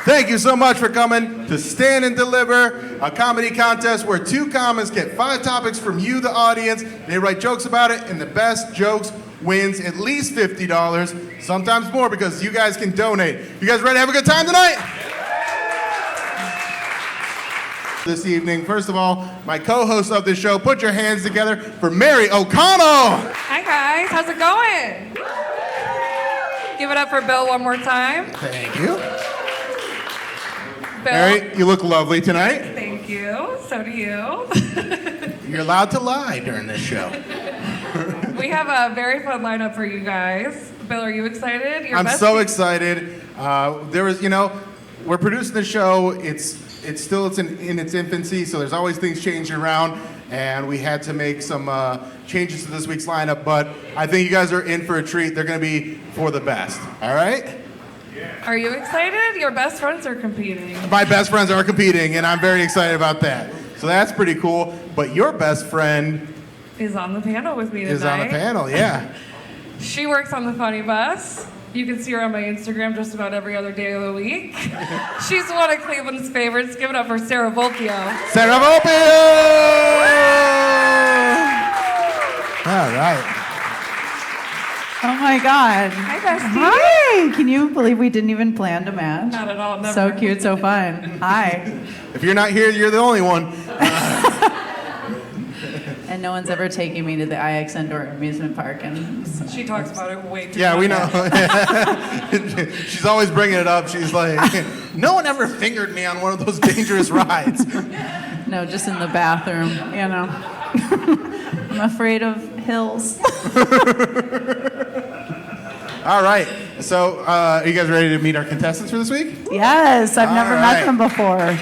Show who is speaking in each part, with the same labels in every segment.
Speaker 1: Thank you so much for coming to Stand and Deliver, a comedy contest where two comics get 5 topics from you, the audience. They write jokes about it, and the best jokes wins at least $50, sometimes more because you guys can donate. You guys ready to have a good time tonight? This evening, first of all, my co-host of this show, put your hands together for Mary O'Connell.
Speaker 2: Hi guys, how's it going? Give it up for Bill one more time.
Speaker 1: Thank you.
Speaker 2: Bill.
Speaker 1: Mary, you look lovely tonight.
Speaker 2: Thank you, so do you.
Speaker 1: You're allowed to lie during this show.
Speaker 2: We have a very fun lineup for you guys. Bill, are you excited?
Speaker 1: I'm so excited. We're producing the show. It's still in its infancy, so there's always things changing around, and we had to make some changes to this week's lineup, but I think you guys are in for a treat. They're going to be for the best, all right?
Speaker 2: Are you excited? Your best friends are competing.
Speaker 1: My best friends are competing, and I'm very excited about that. So that's pretty cool, but your best friend
Speaker 2: is on the panel with me tonight.
Speaker 1: Is on the panel, yeah.
Speaker 2: She works on the Funny Bus. You can see her on my Instagram just about every other day of the week. She's one of Cleveland's favorites. Give it up for Sarah Vulpio.
Speaker 1: Sarah Vulpio! All right.
Speaker 3: Oh my God.
Speaker 2: Hi, bestie.
Speaker 3: Hi. Can you believe we didn't even plan to match?
Speaker 2: Not at all, never.
Speaker 3: So cute, so fun. Hi.
Speaker 1: If you're not here, you're the only one.
Speaker 3: And no one's ever taken me to the IX Indoor Amusement Park. And
Speaker 2: she talks about it way too much.
Speaker 1: Yeah, we know. She's always bringing it up. She's like, no one ever fingered me on one of those dangerous rides.
Speaker 3: No, just in the bathroom, you know. I'm afraid of hills.
Speaker 1: All right. So, are you guys ready to meet our contestants for this week?
Speaker 3: Yes, I've never met them before.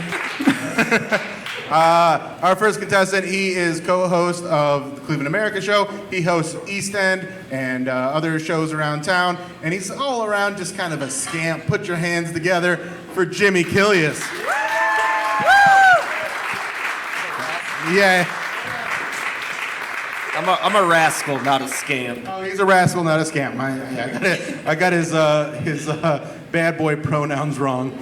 Speaker 1: Our first contestant, he is co-host of the Cleveland America show. He hosts East End and other shows around town, and he's all around just kind of a scamp. Put your hands together for Jimmy Killius. Yeah.
Speaker 4: I'm a rascal, not a scamp.
Speaker 1: Oh, he's a rascal, not a scamp. I got his bad boy pronouns wrong.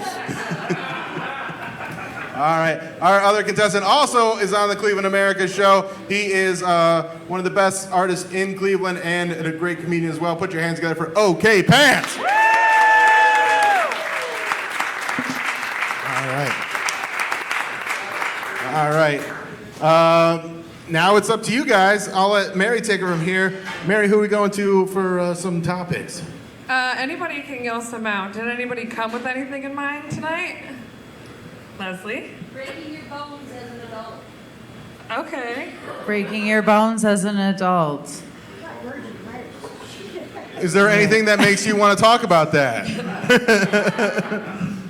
Speaker 1: All right. Our other contestant also is on the Cleveland America show. He is one of the best artists in Cleveland and a great comedian as well. Put your hands together for OkPants. All right. Now it's up to you guys. I'll let Mary take it from here. Mary, who are we going to for some topics?
Speaker 2: Anybody can yell some out. Did anybody come with anything in mind tonight? Leslie?
Speaker 5: Breaking your bones as an adult.
Speaker 2: Okay.
Speaker 3: Breaking your bones as an adult.
Speaker 1: Is there anything that makes you want to talk about that?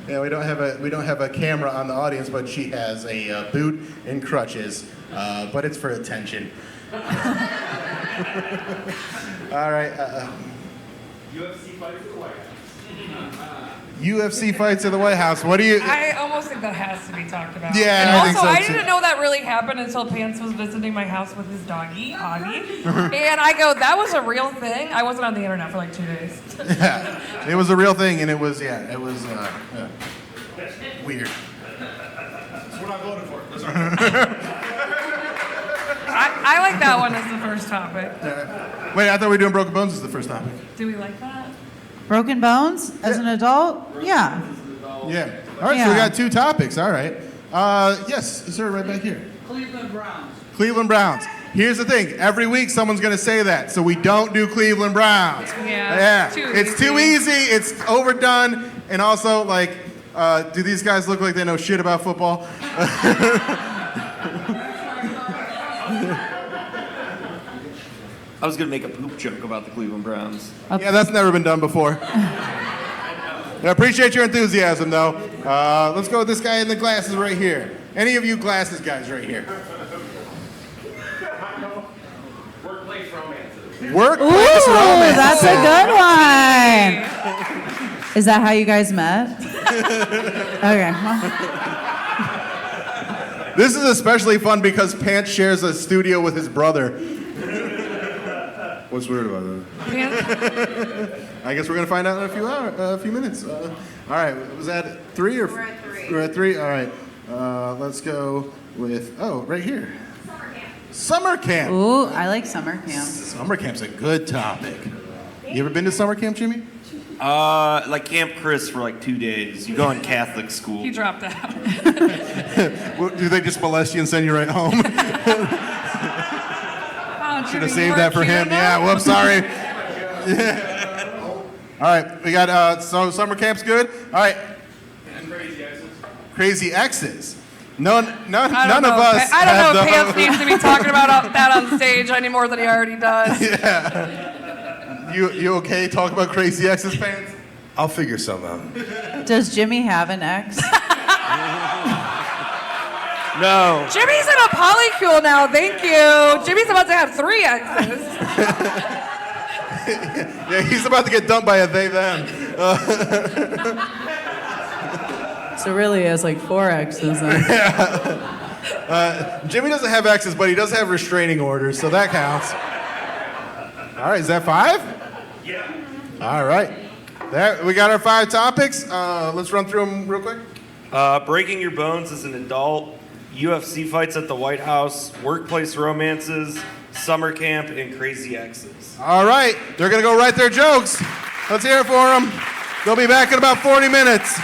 Speaker 1: Yeah, we don't have a camera on the audience, but she has a boot and crutches, but it's for attention. All right.
Speaker 6: UFC fights at the White House.
Speaker 1: UFC fights at the White House. What do you?
Speaker 2: I almost think that has to be talked about.
Speaker 1: Yeah,
Speaker 2: and
Speaker 1: I
Speaker 2: also,
Speaker 1: think so,
Speaker 2: I
Speaker 1: too.
Speaker 2: didn't know that really happened until Pants was visiting my house with his doggy, Augie. And I go, that was a real thing? I wasn't on the internet for like 2 days.
Speaker 1: Yeah, it was a real thing, and it was weird.
Speaker 6: That's what I voted for.
Speaker 2: I like that one as the first topic.
Speaker 1: Wait, I thought we were doing Broken Bones as the first topic.
Speaker 2: Do we like that?
Speaker 3: Broken bones as an adult? Yeah.
Speaker 1: Yeah. All right, so we got 2 topics. All right. Yes, sir, right back here.
Speaker 7: Cleveland Browns.
Speaker 1: Cleveland Browns. Here's the thing. Every week someone's going to say that, so we don't do Cleveland Browns.
Speaker 2: Yeah.
Speaker 1: It's too easy. It's overdone. And also, like, do these guys look like they know shit about football?
Speaker 4: I was going to make a poop joke about the Cleveland Browns.
Speaker 1: Yeah, that's never been done before. I appreciate your enthusiasm, though. Let's go with this guy in the glasses right here. Any of you glasses guys right here?
Speaker 6: Workplace romances.
Speaker 1: Workplace romance.
Speaker 3: That's a good one. Is that how you guys met? Okay.
Speaker 1: This is especially fun because Pants shares a studio with his brother. What's weird about that?
Speaker 2: Pants.
Speaker 1: I guess we're gonna find out in a few minutes. All right, was that 3 or?
Speaker 5: We're at 3.
Speaker 1: We're at 3. All right. Let's go with right here. Summer camp.
Speaker 3: Ooh, I like summer camp.
Speaker 1: Summer camp's a good topic. You ever been to summer camp, Jimmy?
Speaker 4: Like Camp Chris for like 2 days. You go in Catholic school.
Speaker 2: He dropped out.
Speaker 1: Do they just molest you and send you right home? Should have saved that for him. Yeah, whoops, sorry. All right, we got, so summer camp's good. All right.
Speaker 6: And crazy exes.
Speaker 1: Crazy exes. None of us
Speaker 2: I don't know
Speaker 1: have
Speaker 2: if Pants
Speaker 1: those.
Speaker 2: needs to be talking about that on stage any more than he already does.
Speaker 1: Yeah. You okay talk about crazy exes, Pants?
Speaker 7: I'll figure some out.
Speaker 3: Does Jimmy have an ex?
Speaker 4: No.
Speaker 2: Jimmy's in a polycule now, thank you. Jimmy's about to have 3 exes.
Speaker 1: Yeah, he's about to get dumped by a they them.
Speaker 3: So really, he has like 4 exes. Then.
Speaker 1: Jimmy doesn't have exes, but he does have restraining orders, so that counts. All right, is that 5?
Speaker 6: Yeah.
Speaker 1: All right. We got our 5 topics. Let's run through them real quick.
Speaker 4: Breaking your bones as an adult, UFC fights at the White House, workplace romances, summer camp, and crazy exes.
Speaker 1: All right, they're going to go write their jokes. Let's hear it for them. They'll be back in about 40 minutes.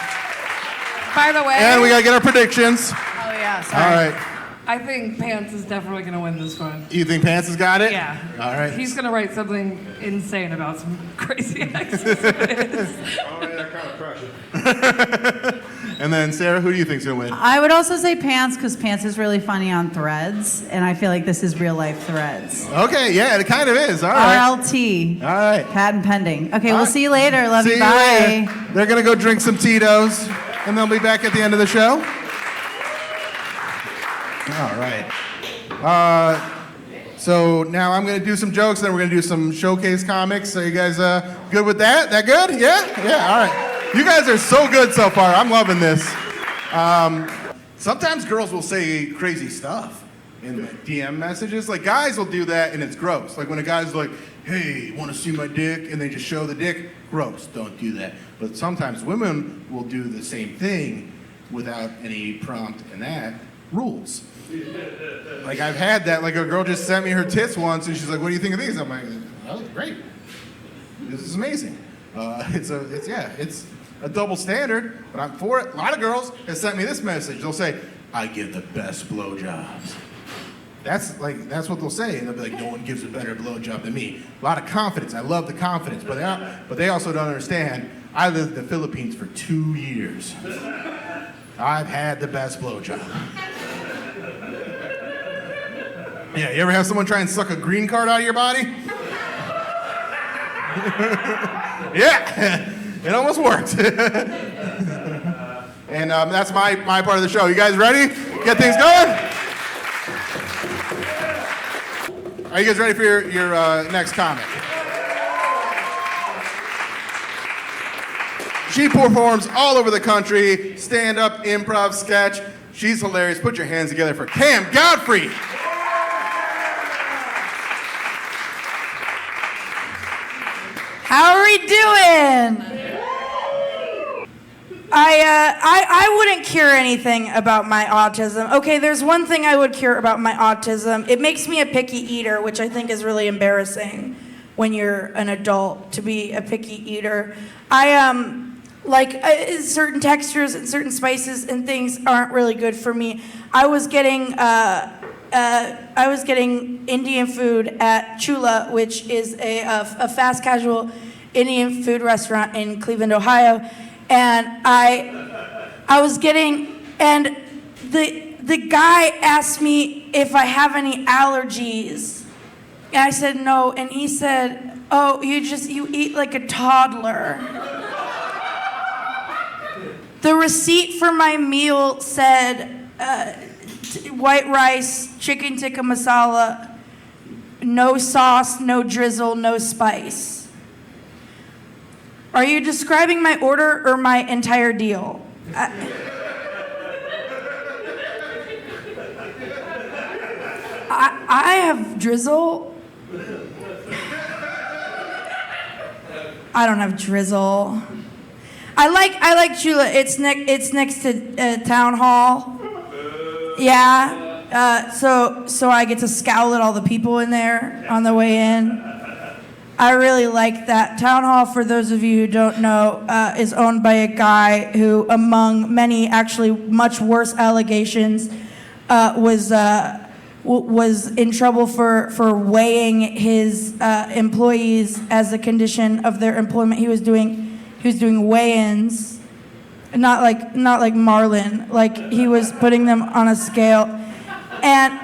Speaker 2: By the way,
Speaker 1: And we got to get our predictions.
Speaker 3: Oh yeah, sorry.
Speaker 1: All right.
Speaker 2: I think Pants is definitely going to win this one.
Speaker 1: You think Pants has got it?
Speaker 2: Yeah.
Speaker 1: All right.
Speaker 2: He's going to write something insane about some crazy exes.
Speaker 6: Oh, yeah, that kind of pressure.
Speaker 1: And then, Sarah, who do you think's going to win?
Speaker 3: I would also say Pants because Pants is really funny on Threads, and I feel like this is real life Threads.
Speaker 1: Okay, yeah, it kind of is. All right.
Speaker 3: RLT.
Speaker 1: All right.
Speaker 3: Patent pending. Okay,
Speaker 1: All
Speaker 3: we'll
Speaker 1: right.
Speaker 3: see you later. Love
Speaker 1: See
Speaker 3: you.
Speaker 1: you
Speaker 3: Bye.
Speaker 1: later. They're going to go drink some Tito's, and they'll be back at the end of the show. All right. So now I'm going to do some jokes, and then we're going to do some showcase comics. So you guys good with that? That good? Yeah? Yeah, all right. You guys are so good so far. I'm loving this. Sometimes girls will say crazy stuff in the DM messages. Like, guys will do that, and it's gross. Like, when a guy's like, hey, want to see my dick? And they just show the dick. Gross. Don't do that. But sometimes women will do the same thing without any prompt, and that rules. Like, I've had that. Like, a girl just sent me her tits once, and she's like, what do you think of these? I'm like, that was great. This is amazing. It's a double standard, but I'm for it. A lot of girls have sent me this message. They'll say, I give the best blowjobs. That's what they'll say, and they'll be like, no one gives a better blowjob than me. A lot of confidence. I love the confidence, but they also don't understand. I lived in the Philippines for 2 years. I've had the best blowjob. Yeah, you ever have someone try and suck a green card out of your body? Yeah, it almost worked. And that's my part of the show. You guys ready? Get things going? Are you guys ready for your next comic? She performs all over the country, stand-up, improv, sketch. She's hilarious. Put your hands together for Cam Godfrey.
Speaker 8: How are we doing? I wouldn't cure anything about my autism. Okay, there's one thing I would cure about my autism. It makes me a picky eater, which I think is really embarrassing when you're an adult to be a picky eater. Certain textures and certain spices and things aren't really good for me. I was getting Indian food at Chula, which is a fast casual Indian food restaurant in Cleveland, Ohio, and I was getting, and the guy asked me if I have any allergies, and I said no, and he said, oh, you eat like a toddler. The receipt for my meal said white rice, chicken tikka masala, no sauce, no drizzle, no spice. Are you describing my order or my entire deal? I have drizzle. I don't have drizzle. I like Chula. It's next to town hall. Yeah. So I get to scowl at all the people in there on the way in. I really like that. Town hall, for those of you who don't know, is owned by a guy who, among many actually much worse allegations, was in trouble for weighing his employees as a condition of their employment. He was doing weigh-ins, not like Marlin, like he was putting them on a scale. And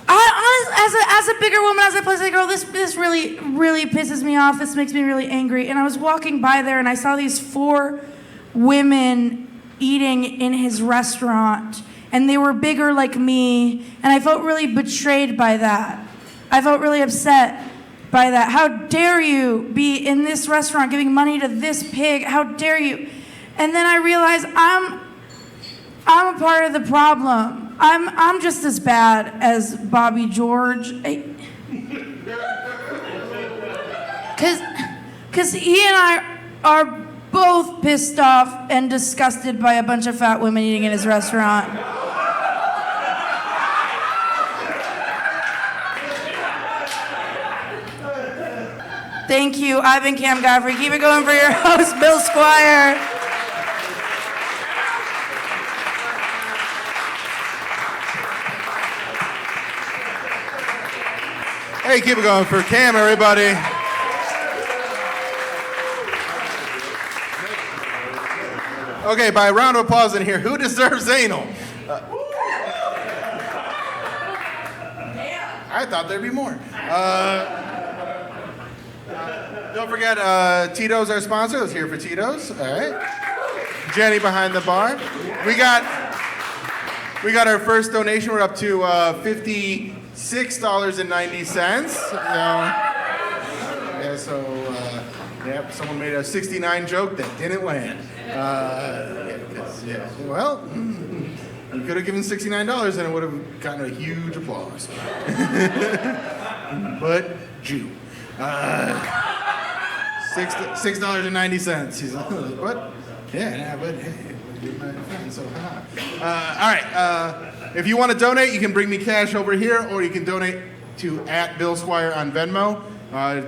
Speaker 8: as a bigger woman, as a plastic girl, this really pisses me off. This makes me really angry. And I was walking by there and I saw these 4 women eating in his restaurant, and they were bigger like me, and I felt really betrayed by that. I felt really upset by that. How dare you be in this restaurant giving money to this pig? How dare you? And then I realized I'm a part of the problem. I'm just as bad as Bobby George. Because he and I are both pissed off and disgusted by a bunch of fat women eating in his restaurant. Thank you. I've been Cam Godfrey. Keep it going for your host, Bill Squire.
Speaker 1: Hey, keep it going for Cam, everybody. Okay, by a round of applause in here, who deserves anal? I thought there'd be more. Don't forget, Tito's our sponsor. Let's hear it for Tito's. All right. Jenny behind the bar. We got our first donation. We're up to $56.90. Someone made a 69 joke that didn't land. Well, we could have given $69 and it would have gotten a huge applause. But Jew. $6.90. He's like, what? Yeah, but hey, my friend, so all right. If you want to donate, you can bring me cash over here, or you can donate to @Bill Squire on Venmo.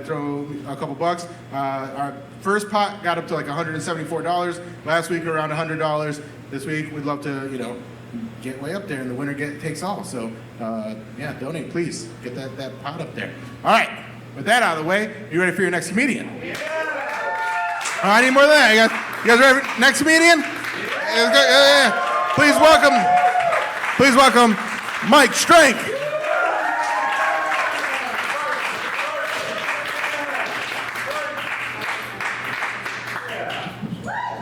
Speaker 1: Throw a couple bucks. Our first pot got up to like $174. Last week around $100. This week we'd love to, get way up there, and the winner takes all. So donate, please. Get that pot up there. All right. With that out of the way, you ready for your next comedian? I need more than that. You guys ready for next comedian? Yeah. Please welcome Mike Strenk.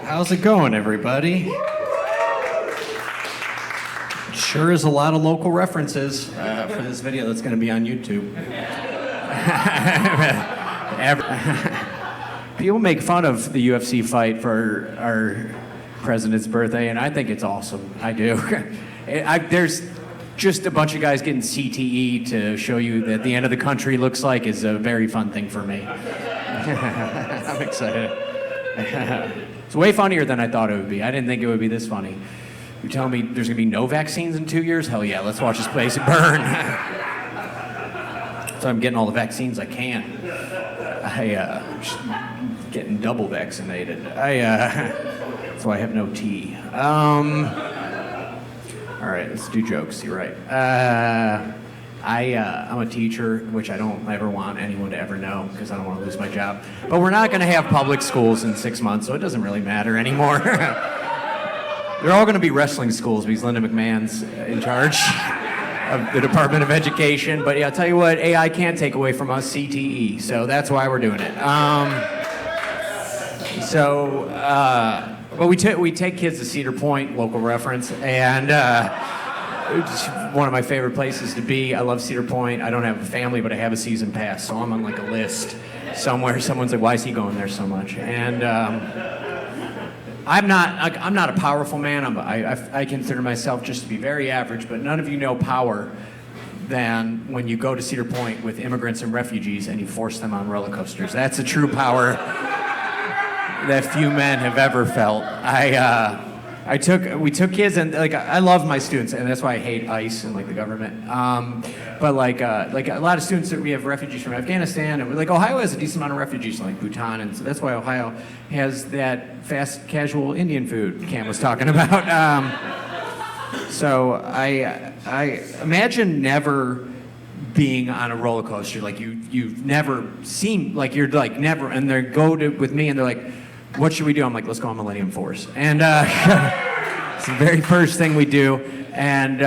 Speaker 7: How's it going, everybody? Sure is a lot of local references for this video that's going to be on YouTube. People make fun of the UFC fight for our president's birthday, and I think it's awesome. I do. There's just a bunch of guys getting CTE to show you that the end of the country looks like is a very fun thing for me. I'm excited. It's way funnier than I thought it would be. I didn't think it would be this funny. You telling me there's gonna be no vaccines in 2 years? Hell yeah, let's watch this place burn. So I'm getting all the vaccines I can. Getting double vaccinated. That's why I have no tea. All right, let's do jokes. You're right. I'm a teacher, which I don't ever want anyone to ever know because I don't want to lose my job. But we're not going to have public schools in 6 months, so it doesn't really matter anymore. They're all going to be wrestling schools because Linda McMahon's in charge of the Department of Education. But yeah, I'll tell you what, AI can't take away from us CTE, so that's why we're doing it. But we take kids to Cedar Point, local reference, and it's one of my favorite places to be. I love Cedar Point. I don't have a family, but I have a season pass, so I'm on like a list somewhere. Someone's like, "Why is he going there so much?" And I'm not a powerful man. I consider myself just to be very average, but none of you know power than when you go to Cedar Point with immigrants and refugees and you force them on roller coasters. That's a true power. that few men have ever felt. We took kids, and like I love my students, and that's why I hate ICE and like the government. But like a lot of students that we have refugees from Afghanistan, and like Ohio has a decent amount of refugees from like Bhutan, and so that's why Ohio has that fast casual Indian food Cam was talking about. So I imagine never being on a roller coaster, like you've never seen, like you're like never, and they go to with me and they're like, what should we do? I'm like, let's go on Millennium Force. And it's the very first thing we do. And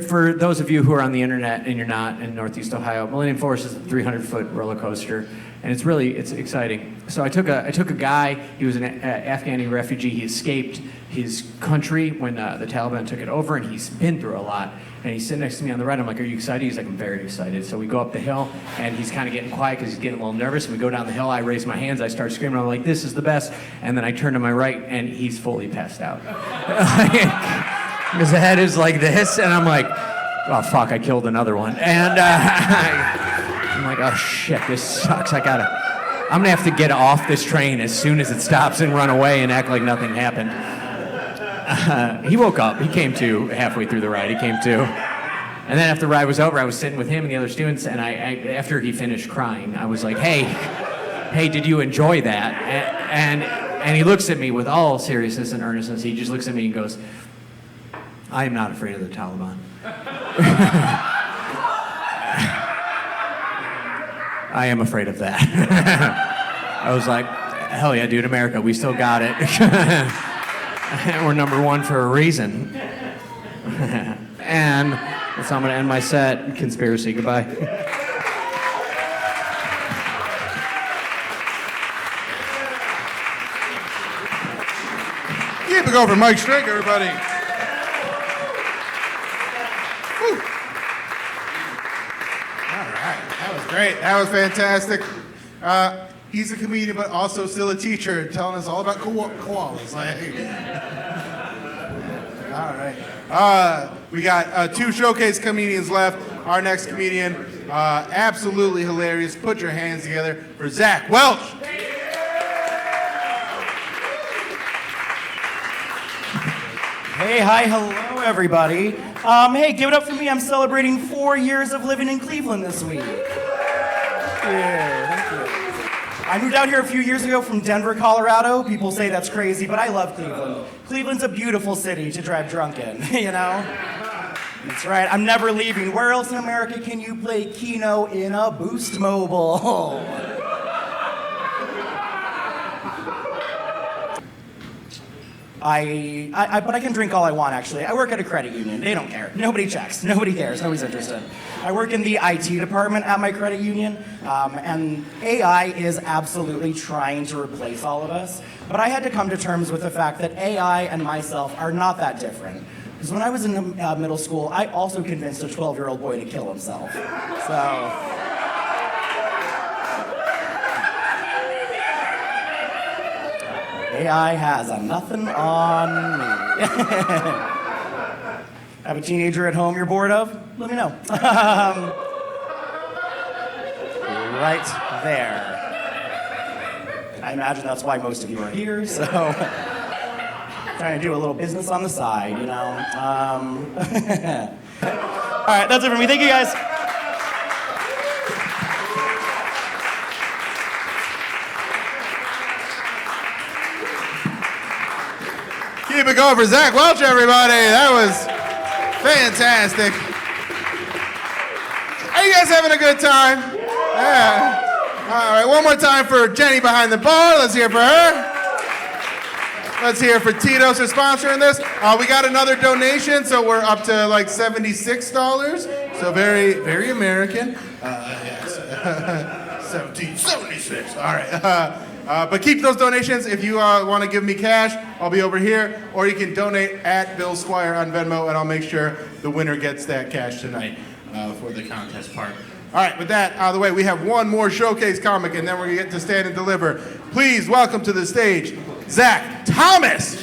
Speaker 7: for those of you who are on the internet and you're not in Northeast Ohio, Millennium Force is a 300-foot roller coaster, and it's exciting. So I took a guy. He was an Afghani refugee. He escaped his country when the Taliban took it over, and he's been through a lot. And he's sitting next to me on the right. I'm like, are you excited? He's like, I'm very excited. So we go up the hill, and he's kind of getting quiet because he's getting a little nervous. And we go down the hill. I raise my hands. I start screaming. I'm like, this is the best. And then I turn to my right, and he's fully passed out. His head is like this, and I'm like, oh, fuck, I killed another one. And I'm like, oh, shit, this sucks. I'm going to have to get off this train as soon as it stops and run away and act like nothing happened. He woke up. He came to halfway through the ride. He came to. And then after the ride was over, I was sitting with him and the other students, and after he finished crying, I was like, hey, did you enjoy that? And he looks at me with all seriousness and earnestness. He just looks at me and goes, I am not afraid of the Taliban. I am afraid of that. I was like, hell yeah, dude, America, we still got it. We're number one for a reason. And that's how I'm going to end my set. Conspiracy, goodbye.
Speaker 1: Keep it going for Mike Strenk, everybody. Woo. All right, that was great. That was fantastic. He's a comedian, but also still a teacher, telling us all about koalas. All right. We got 2 showcase comedians left. Our next comedian, absolutely hilarious. Put your hands together for Zach Welch.
Speaker 9: Hey, hi, hello, everybody. Hey, give it up for me. I'm celebrating 4 years of living in Cleveland this week. Yeah, thank you. I moved out here a few years ago from Denver, Colorado. People say that's crazy, but I love Cleveland. Cleveland's a beautiful city to drive drunk in, you know? That's right, I'm never leaving. Where else in America can you play Keno in a Boost Mobile? But I can drink all I want, actually. I work at a credit union. They don't care. Nobody checks. Nobody cares. Nobody's interested. I work in the IT department at my credit union, and AI is absolutely trying to replace all of us. But I had to come to terms with the fact that AI and myself are not that different. Because when I was in middle school, I also convinced a 12-year-old boy to kill himself. So... AI has a nothing on me. Have a teenager at home you're bored of? Let me know. Right there. I imagine that's why most of you are here, so trying to do a little business on the side, you know. All right, that's it for me. Thank you, guys.
Speaker 1: Keep it going for Zach Welch, everybody. That was fantastic. Are you guys having a good time? Yeah. All right, one more time for Jenny behind the bar. Let's hear for her. Let's hear for Tito's for sponsoring this. We got another donation, so we're up to like $76. So very, very American. Yes. 1776. All right. But keep those donations. If you want to give me cash, I'll be over here. Or you can donate at Bill Squire on Venmo, and I'll make sure the winner gets that cash tonight for the contest part. All right, with that out of the way, we have one more showcase comic, and then we're going to get to stand and deliver. Please welcome to the stage, Zach Thomas.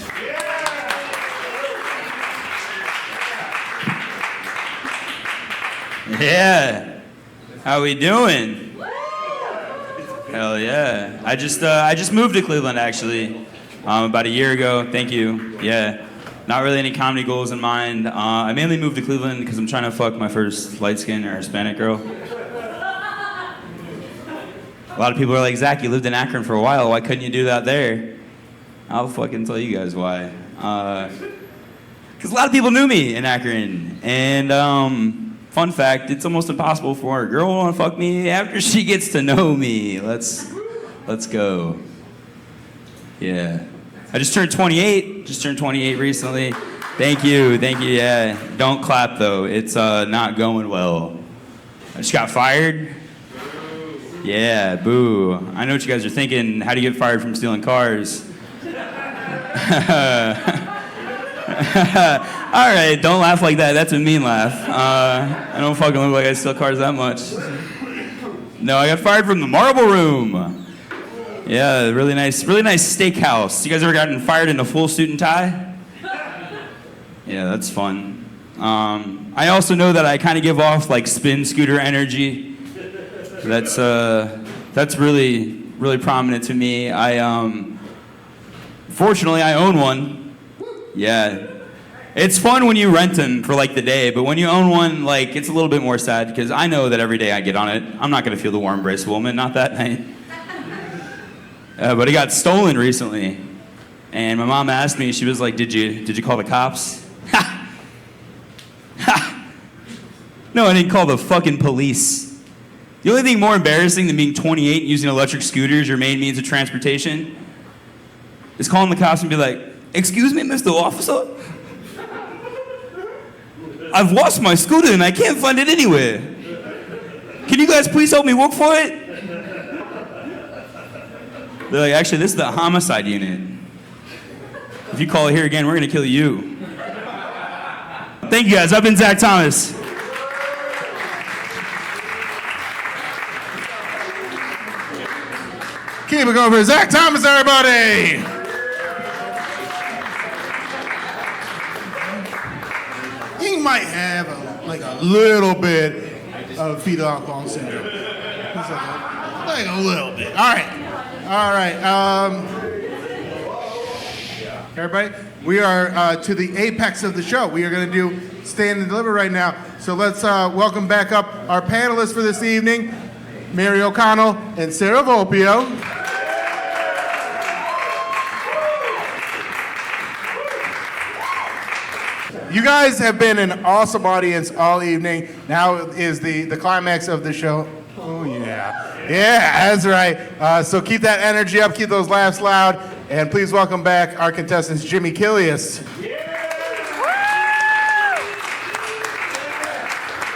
Speaker 10: Yeah. How we doing? Hell yeah. I just moved to Cleveland, actually, about a year ago. Thank you. Yeah. Not really any comedy goals in mind. I mainly moved to Cleveland because I'm trying to fuck my first light-skinned or Hispanic girl. A lot of people are like, Zach, you lived in Akron for a while. Why couldn't you do that there? I'll fucking tell you guys why. Because a lot of people knew me in Akron. And fun fact, it's almost impossible for a girl to want to fuck me after she gets to know me. Let's go. Yeah. I just turned 28. Just turned 28 recently. Thank you. Yeah. Don't clap though. It's not going well. I just got fired. Yeah, boo. I know what you guys are thinking. How do you get fired from stealing cars? All right, don't laugh like that. That's a mean laugh. I don't fucking look like I steal cars that much. No, I got fired from the Marble Room. Yeah, really nice steakhouse. You guys ever gotten fired in a full suit and tie? Yeah, that's fun. I also know that I kind of give off like spin scooter energy. That's really prominent to me. Fortunately, I own one. Yeah. It's fun when you rent them for like the day, but when you own one, like it's a little bit more sad because I know that every day I get on it, I'm not gonna feel the warm embrace of a woman, not that night. But it got stolen recently, and my mom asked me. She was like, "Did you call the cops?" Ha! Ha! No, I didn't call the fucking police. The only thing more embarrassing than being 28 and using electric scooters, your main means of transportation, is calling the cops and be like, "Excuse me, Mr. Officer? I've lost my scooter and I can't find it anywhere. Can you guys please help me look for it?" They're like, "Actually, this is the homicide unit. If you call it here again, we're gonna kill you." Thank you guys, I've been Zach Thomas.
Speaker 1: Keep it going for Zach Thomas, everybody! He might have a little bit of fetal alcohol syndrome. Like a little bit. All right. Everybody, we are to the apex of the show. We are going to do Stand and Deliver right now. So let's welcome back up our panelists for this evening, Mary O'Connell and Sarah Vulpio. You guys have been an awesome audience all evening. Now is the climax of the show. Oh, yeah. Yeah, that's right. So keep that energy up, keep those laughs loud, and please welcome back our contestants, Jimmy Killius.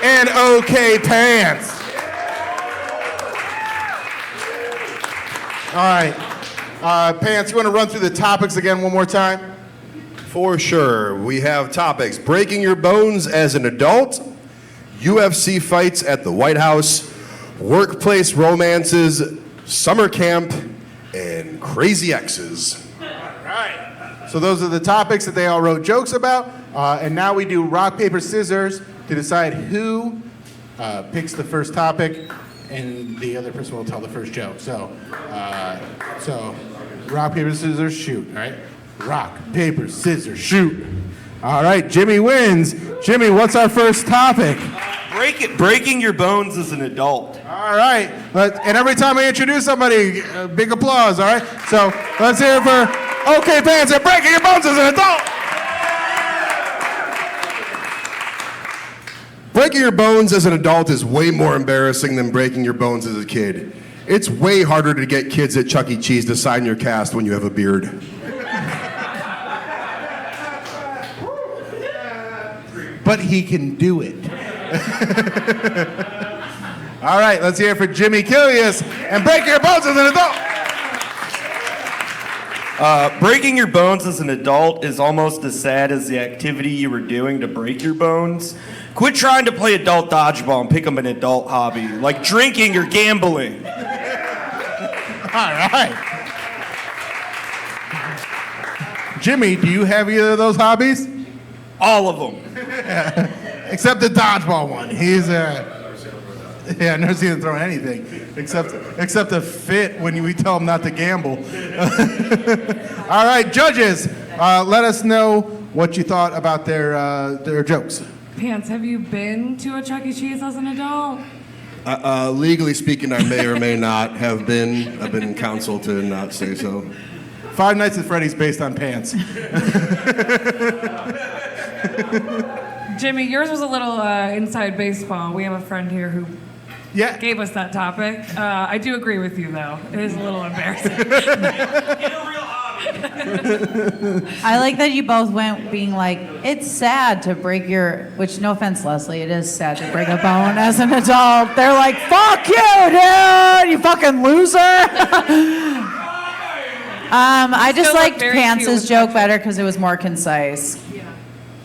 Speaker 1: And OkPants. All right. Pants, you want to run through the topics again one more time?
Speaker 6: For sure. We have topics: breaking your bones as an adult, UFC fights at the White House, workplace romances, summer camp, and crazy exes.
Speaker 1: All right. So those are the topics that they all wrote jokes about. And now we do rock, paper, scissors to decide who picks the first topic, and the other person will tell the first joke. So rock, paper, scissors, shoot. All right. Rock, paper, scissors, shoot. All right, Jimmy wins. Jimmy, what's our first topic?
Speaker 4: Breaking your bones as an adult.
Speaker 1: All right. And every time I introduce somebody, big applause, all right? So let's hear it for OkPants and breaking your bones as an adult.
Speaker 6: Breaking your bones as an adult is way more embarrassing than breaking your bones as a kid. It's way harder to get kids at Chuck E. Cheese to sign your cast when you have a beard.
Speaker 1: But he can do it. All right, let's hear it for Jimmy Killius and break your bones as an adult.
Speaker 4: Breaking your bones as an adult is almost as sad as the activity you were doing to break your bones. Quit trying to play adult dodgeball and pick up an adult hobby, like drinking or gambling.
Speaker 1: All right. Jimmy, do you have either of those hobbies?
Speaker 4: All of them.
Speaker 1: Except the dodgeball one. Yeah, I've never seen him throw anything except a fit when we tell him not to gamble. All right, judges, let us know what you thought about their jokes.
Speaker 2: Pants, have you been to a Chuck E. Cheese as an adult?
Speaker 6: Legally speaking, I may or may not have been. I've been counseled to not say so.
Speaker 1: Five Nights at Freddy's based on pants.
Speaker 2: Jimmy, yours was a little inside baseball. We have a friend here who gave us that topic. I do agree with you, though. It is a little embarrassing.
Speaker 3: I like that you both went being like, it's sad to break which no offense, Leslie, it is sad to break a bone as an adult. They're like, fuck you, dude, you fucking loser. I just liked Pants' joke better because it was more concise.
Speaker 2: Yeah,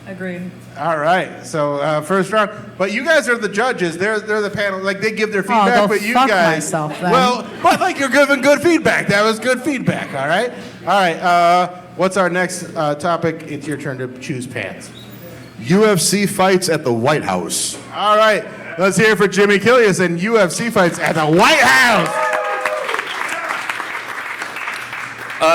Speaker 2: agreed.
Speaker 1: All right, so first round. But you guys are the judges. They're the panel. Like, they give their feedback,
Speaker 3: go
Speaker 1: but you
Speaker 3: fuck
Speaker 1: guys.
Speaker 3: myself, then.
Speaker 1: Well, but like you're giving good feedback. That was good feedback. All right. All right. What's our next topic? It's your turn to choose, Pants.
Speaker 6: UFC fights at the White House.
Speaker 1: All right. Let's hear it for Jimmy Killius and UFC fights at the White House.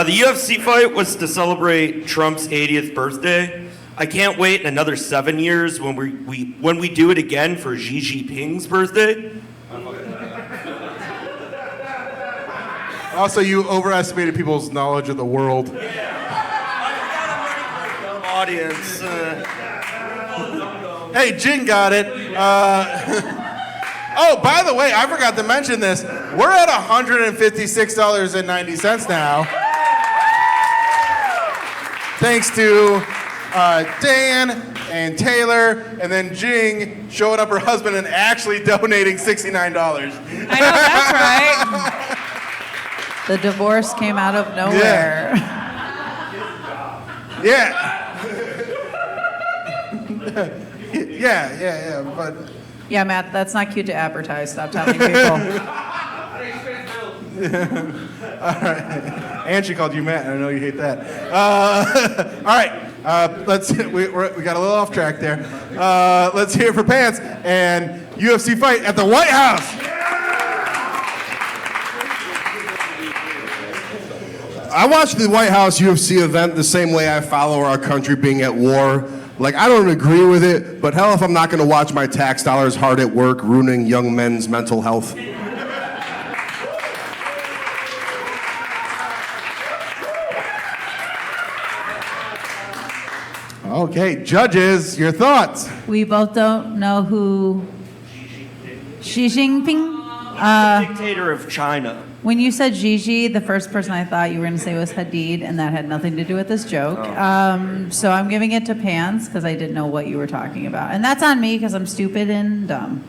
Speaker 4: The UFC fight was to celebrate Trump's 80th birthday. I can't wait another 7 years when we do it again for Xi Jinping's birthday.
Speaker 1: Also, you overestimated people's knowledge of the world.
Speaker 4: Audience.
Speaker 1: Hey, Jin got it. Oh, by the way, I forgot to mention this. We're at $156.90 now. Thanks to Dan and Taylor, and then Jing showing up her husband and actually donating $69.
Speaker 2: I know, that's right.
Speaker 3: The divorce came out of nowhere.
Speaker 1: Yeah. Yeah, but...
Speaker 3: Yeah, Matt, that's not cute to advertise. Stop telling people.
Speaker 1: All right. And she called you Matt. I know you hate that. All right. We got a little off track there. Let's hear it for Pants and UFC fight at the White House.
Speaker 6: I watched the White House UFC event the same way I follow our country being at war. Like, I don't agree with it, but hell if I'm not going to watch my tax dollars hard at work ruining young men's mental health.
Speaker 1: Okay, judges, your thoughts.
Speaker 3: We both don't know who Xi Jinping.
Speaker 4: Dictator of China.
Speaker 3: When you said Gigi, the first person I thought you were going to say was Hadid, and that had nothing to do with this joke. So I'm giving it to Pants because I didn't know what you were talking about. And that's on me because I'm stupid and dumb.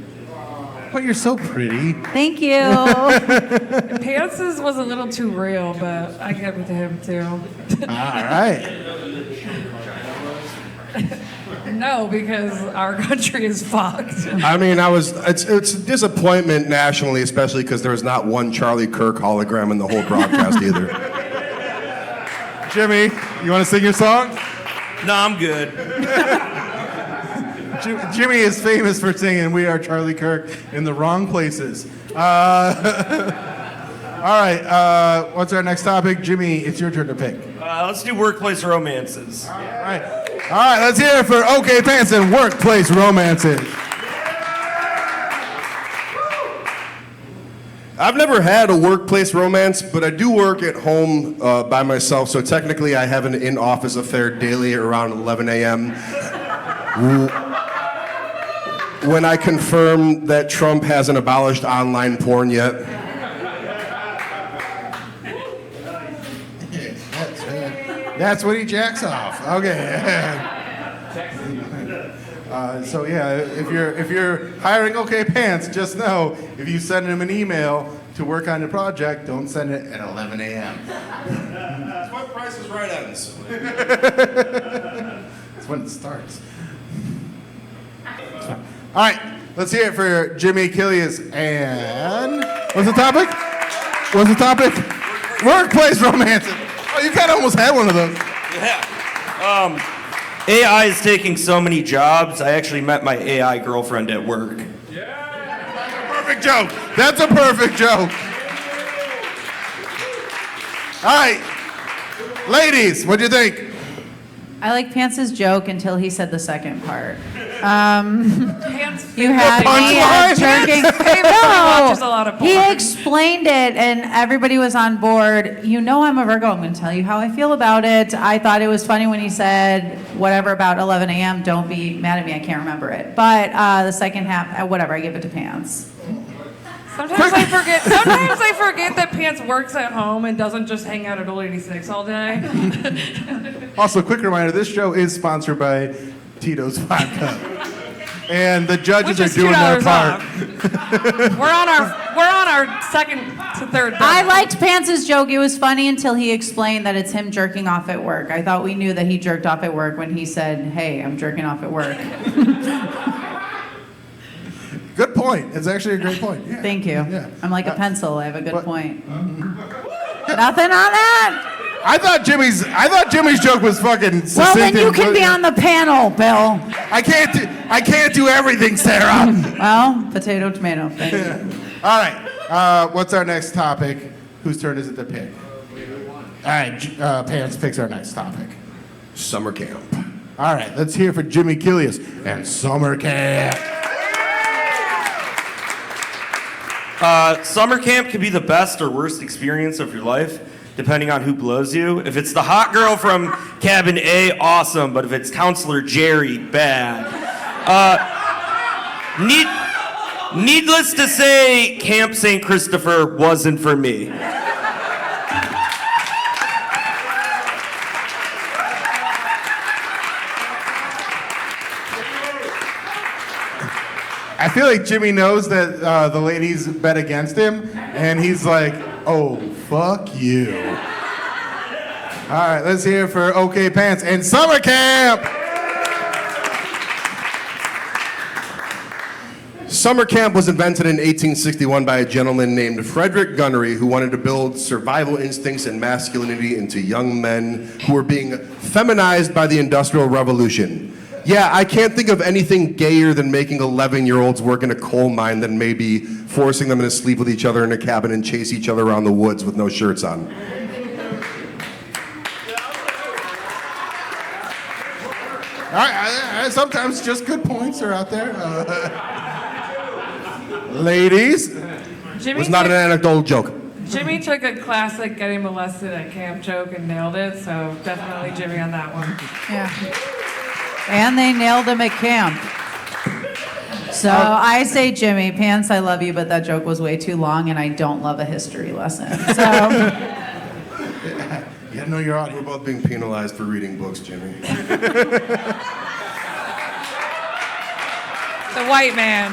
Speaker 1: But you're so pretty.
Speaker 3: Thank you.
Speaker 2: Pants' was a little too real, but I give it to him too.
Speaker 1: All right.
Speaker 2: No, because our country is fucked.
Speaker 6: I mean, it's a disappointment nationally, especially because there's not one Charlie Kirk hologram in the whole broadcast either.
Speaker 1: Jimmy, you want to sing your song?
Speaker 4: No, I'm good.
Speaker 1: Jimmy is famous for singing "We Are Charlie Kirk" in the wrong places. All right, what's our next topic? Jimmy, it's your turn to pick.
Speaker 4: Let's do workplace romances.
Speaker 1: All right, let's hear it for OkPants and workplace romances.
Speaker 6: I've never had a workplace romance, but I do work at home by myself, so technically I have an in-office affair daily around 11 a.m. when I confirm that Trump hasn't abolished online porn yet.
Speaker 1: That's when he jacks off. Okay. So yeah, if you're hiring OkPants, just know if you send him an email to work on your project, don't send it at 11 a.m.
Speaker 6: That's why Price is Right ends.
Speaker 1: That's when it starts. All right, let's hear it for Jimmy Killius and what's the topic? Workplace romances. Oh, you kind of almost had one of those.
Speaker 4: Yeah. AI is taking so many jobs. I actually met my AI girlfriend at work.
Speaker 1: Perfect perfect joke. That's a perfect joke. All right. Ladies, what'd you think?
Speaker 3: I like Pants' joke until he said the second part.
Speaker 2: Pants
Speaker 3: You had me
Speaker 1: punchline?
Speaker 3: jerking.
Speaker 2: watches a lot of
Speaker 3: He
Speaker 2: porn.
Speaker 3: explained it, and everybody was on board. You know I'm a Virgo. I'm going to tell you how I feel about it. I thought it was funny when he said whatever about 11 a.m. Don't be mad at me. I can't remember it. But the second half, whatever. I give it to Pants.
Speaker 2: Sometimes I forget. Sometimes I forget that Pants works at home and doesn't just hang out at Old 86 all day.
Speaker 1: Also, quick reminder, this show is sponsored by Tito's Vodka. And the judges
Speaker 2: Which is
Speaker 1: are doing their
Speaker 2: $2
Speaker 1: part.
Speaker 2: off. We're on our second to third.
Speaker 3: I liked Pants' joke. It was funny until he explained that it's him jerking off at work. I thought we knew that he jerked off at work when he said, "Hey, I'm jerking off at work."
Speaker 1: Good point. It's actually a great point. Yeah.
Speaker 3: Thank you.
Speaker 1: Yeah.
Speaker 3: I'm like a pencil. I have a good
Speaker 1: But-
Speaker 3: point. Nothing on that?
Speaker 1: I thought Jimmy's joke was fucking succinct.
Speaker 3: Well, then you
Speaker 1: and
Speaker 3: can be on the panel, Bill.
Speaker 1: I can't do everything, Sarah.
Speaker 3: Well, potato, tomato. Thank you.
Speaker 1: All right. What's our next topic? Whose turn is it to pick? All right. Pants picks our next topic.
Speaker 6: Summer camp.
Speaker 1: All right. Let's hear for Jimmy Killius and summer camp.
Speaker 4: Summer camp can be the best or worst experience of your life, depending on who blows you. If it's the hot girl from cabin A, awesome. But if it's Counselor Jerry, bad. Needless to say, Camp St. Christopher wasn't for me.
Speaker 1: I feel like Jimmy knows that the ladies bet against him, and he's like, "Oh, fuck you." All right, let's hear for OkPants and summer camp.
Speaker 6: Summer camp was invented in 1861 by a gentleman named Frederick Gunnery who wanted to build survival instincts and masculinity into young men who were being feminized by the Industrial Revolution. Yeah, I can't think of anything gayer than making 11-year-olds work in a coal mine than maybe forcing them to sleep with each other in a cabin and chase each other around the woods with no shirts on.
Speaker 1: All right, sometimes just good points are out there. Ladies,
Speaker 2: Jimmy
Speaker 6: was not an anecdotal joke.
Speaker 2: Jimmy took a classic getting molested at camp joke and nailed it, so definitely Jimmy on that one.
Speaker 3: Yeah. And they nailed him at camp. So I say, Jimmy, Pants, I love you, but that joke was way too long, and I don't love a history lesson. So
Speaker 1: you gotta know your audience.
Speaker 6: We're both being penalized for reading books, Jimmy.
Speaker 2: The white man.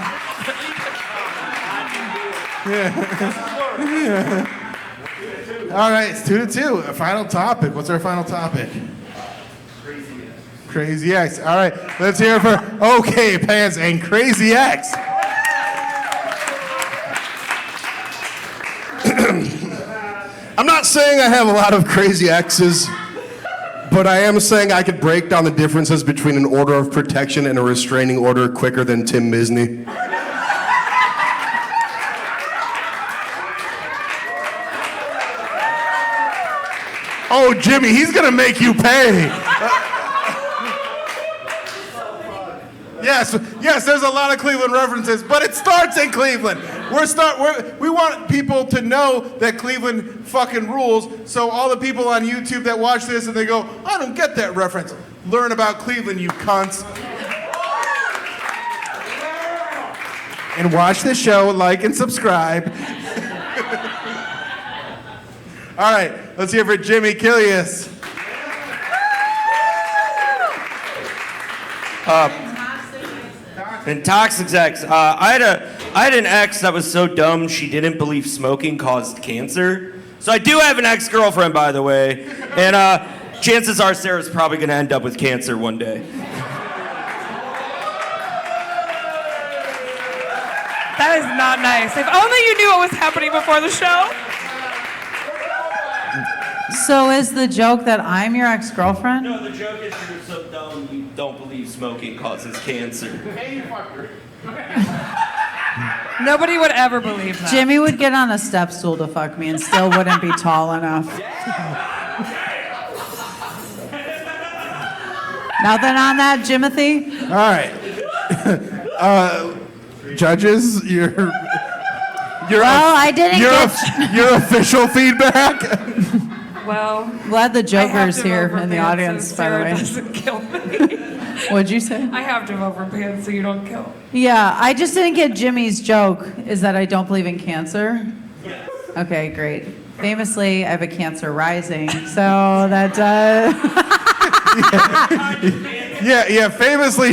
Speaker 1: All right, it's 2-2. A final topic. What's our final topic? Crazy X. All right, let's hear for OkPants and Crazy X.
Speaker 6: I'm not saying I have a lot of crazy exes, but I am saying I could break down the differences between an order of protection and a restraining order quicker than Tim Misney.
Speaker 1: Oh, Jimmy, he's gonna make you pay. Yes, there's a lot of Cleveland references, but it starts in Cleveland. We want people to know that Cleveland fucking rules, so all the people on YouTube that watch this and they go, I don't get that reference. Learn about Cleveland, you cunts. And watch the show, like and subscribe. All right, let's hear for Jimmy Killius.
Speaker 4: And toxic ex. I had an ex that was so dumb she didn't believe smoking caused cancer. So I do have an ex-girlfriend, by the way, and chances are Sarah's probably gonna end up with cancer one day.
Speaker 2: That is not nice. If only you knew what was happening before the show.
Speaker 3: So is the joke that I'm your ex-girlfriend?
Speaker 4: No, the joke is you're so dumb you don't believe smoking causes cancer.
Speaker 2: Nobody would ever believe that.
Speaker 3: Jimmy would get on a step stool to fuck me and still wouldn't be tall enough. Nothing on that, Jimothy?
Speaker 1: All right. Judges, your
Speaker 3: I didn't get...
Speaker 1: your official feedback.
Speaker 2: Well,
Speaker 3: Glad the
Speaker 2: I have
Speaker 3: Joker's
Speaker 2: to
Speaker 3: here
Speaker 2: vote for
Speaker 3: in the
Speaker 2: Pants
Speaker 3: audience,
Speaker 2: so
Speaker 3: by the
Speaker 2: Sarah
Speaker 3: way.
Speaker 2: doesn't kill me.
Speaker 3: What'd you say?
Speaker 2: I have to vote for Pants so you don't kill.
Speaker 3: Yeah, I just didn't get Jimmy's joke, is that I don't believe in cancer. Okay, great. Famously, I have a cancer rising, so that does...
Speaker 1: Yeah, famously,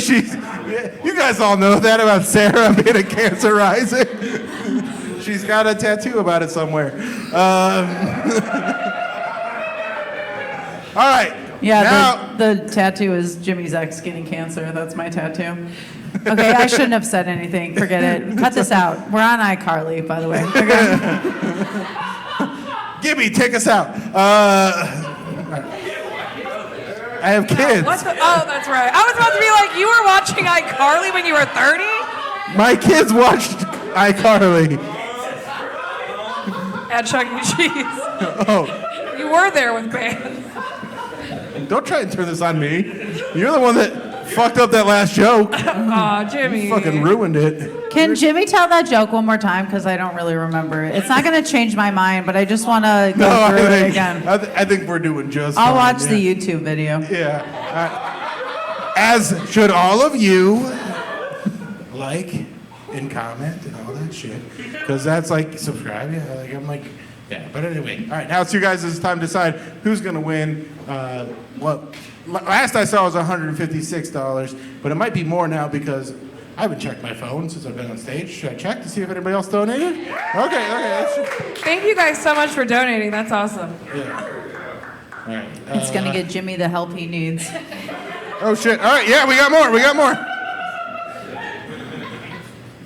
Speaker 1: you guys all know that about Sarah being a cancer rising. She's got a tattoo about it somewhere. All right.
Speaker 3: Yeah,
Speaker 1: Now,
Speaker 3: the tattoo is Jimmy's ex getting cancer. That's my tattoo. Okay, I shouldn't have said anything. Forget it. Cut this out. We're on iCarly, by the way. Okay.
Speaker 1: Gibby, take us out. I have kids.
Speaker 2: What the? Oh, that's right. I was about to be like, you were watching iCarly when you were 30?
Speaker 1: My kids watched iCarly.
Speaker 2: At Chuck E. Cheese.
Speaker 1: Oh,
Speaker 2: You were there with Pants.
Speaker 1: don't try and turn this on me. You're the one that fucked up that last joke.
Speaker 2: Aw, Jimmy.
Speaker 1: Fucking ruined it.
Speaker 3: Can Jimmy tell that joke one more time? Because I don't really remember it. It's not going to change my mind, but I just want to go through it again.
Speaker 1: I think we're doing just
Speaker 3: I'll
Speaker 1: fine,
Speaker 3: watch
Speaker 1: yeah.
Speaker 3: the YouTube video.
Speaker 1: Yeah. As should all of you. Like and comment and all that shit. Because that's like, subscribe. Yeah, I'm like, yeah. But anyway. All right, now it's you guys' time to decide who's going to win. Last I saw was $156, but it might be more now because I haven't checked my phone since I've been on stage. Should I check to see if anybody else donated? Okay.
Speaker 2: Thank you guys so much for donating. That's awesome.
Speaker 1: Yeah. All right.
Speaker 3: It's going to get Jimmy the help he needs.
Speaker 1: Oh, shit. All right, yeah, we got more.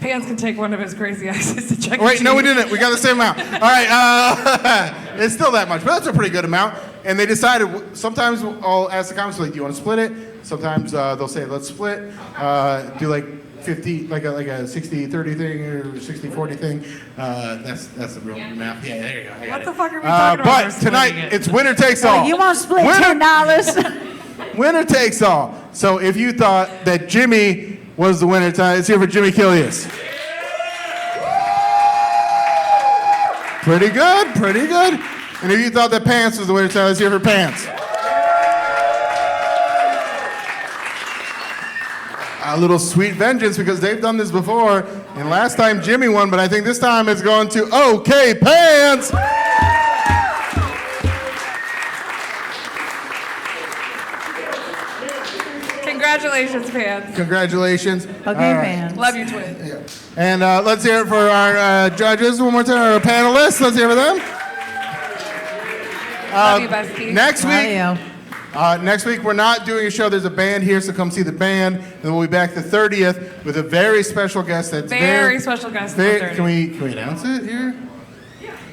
Speaker 2: Pants can take one of his crazy axes to check.
Speaker 1: Wait, no, we didn't. We got the same amount. All right, it's still that much, but that's a pretty good amount. And they decided, sometimes I'll ask the comments, like, do you want to split it? Sometimes they'll say, let's split. Do like 50, like a 60-30 thing or 60-40 thing. That's the real math. Yeah, there you go.
Speaker 2: What the fuck are we talking about?
Speaker 1: But tonight, it's winner takes all.
Speaker 3: You want to split $10?
Speaker 1: Winner takes all. So if you thought that Jimmy was the winner tonight, let's hear for Jimmy Killius. Pretty good. And if you thought that Pants was the winner tonight, let's hear for Pants. A little sweet vengeance because they've done this before. And last time Jimmy won, but I think this time it's going to OK Pants.
Speaker 2: Congratulations, Pants.
Speaker 1: Congratulations.
Speaker 3: Okay,
Speaker 1: All right.
Speaker 3: fans.
Speaker 2: Love you, twin.
Speaker 1: And let's hear it for our judges one more time, our panelists. Let's hear for them.
Speaker 2: Love you, bestie.
Speaker 1: Next week we're not doing a show. There's a band here, so come see the band. And we'll be back the 30th with a very special guest. That's
Speaker 2: Very special guest. on the 30th.
Speaker 1: Can we announce it here?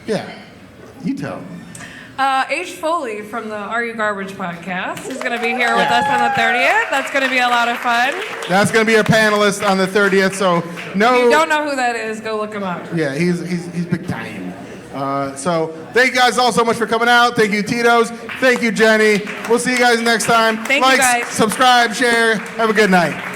Speaker 1: Yeah. You tell.
Speaker 2: H. Foley from the Are You Garbage podcast is going to be here with us on the 30th. That's going to be a lot of fun.
Speaker 1: That's going to be our panelist on the 30th. So
Speaker 2: If you don't know who that is, go look him up.
Speaker 1: Yeah, he's big time. So thank you guys all so much for coming out. Thank you, Tito's. Thank you, Jenny. We'll see you guys next time.
Speaker 2: Thank you, guys.
Speaker 1: Subscribe, share. Have a good night.